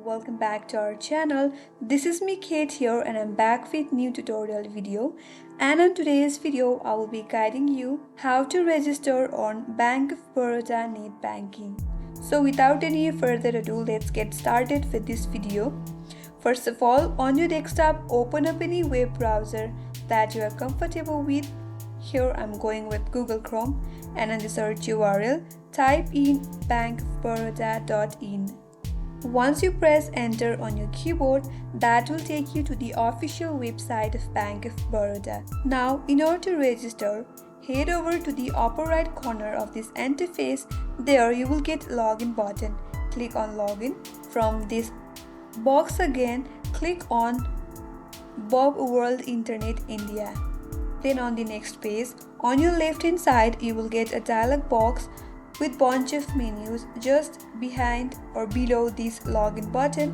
welcome back to our channel. This is me Kate here and I'm back with new tutorial video, and on today's video I will be guiding you how to register on Bank of Baroda net banking. So without any further ado, let's get started with this video. First of all, on your desktop, open up any web browser that you are comfortable with. Here I'm going with Google Chrome, and on the search URL type in bankofbaroda.in. Once you press enter on your keyboard, that will take you to the official website of Bank of Baroda. Now, in order to register, head over to the upper right corner of this interface. There you will get login button. Click on login. From this box again, click on Bob World Internet India. Then on the next page, on your left hand side, you will get a dialog box with bunch of menus just behind or below this login button.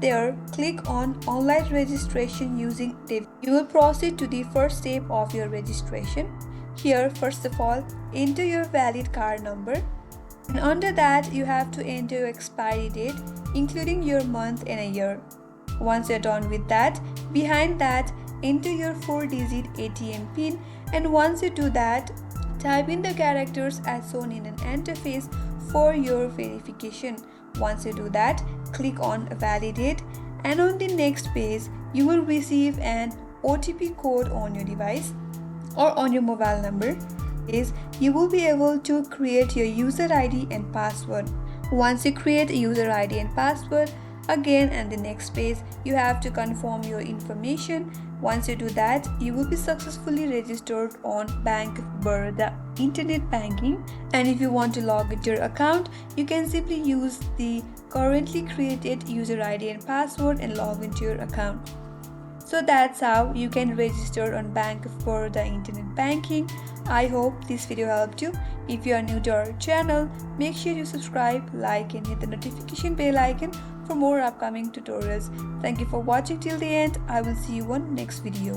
There, click on online registration using Dev. You will proceed to the first step of your registration. Here, first of all, enter your valid card number, and under that you have to enter your expiry date, including your month and a year. Once you're done with that, behind that, enter your 4-digit ATM PIN, and once you do that, type in the characters as shown in an interface for your verification. Once you do that, click on validate, and on the next page you will receive an OTP code on your device or on your mobile number. You will be able to create your user ID and password. Once you create a user ID and password, again and the next page you have to confirm your information. Once you do that, you will be successfully registered on Bank of Baroda internet banking, and if you want to log into your account, you can simply use the currently created user ID and password and log into your account. So that's how you can register on Bank of Baroda internet banking. I hope this video helped you. If you are new to our channel, make sure you subscribe, like and hit the notification bell icon for more upcoming tutorials. Thank you for watching till the end. I will see you on next video.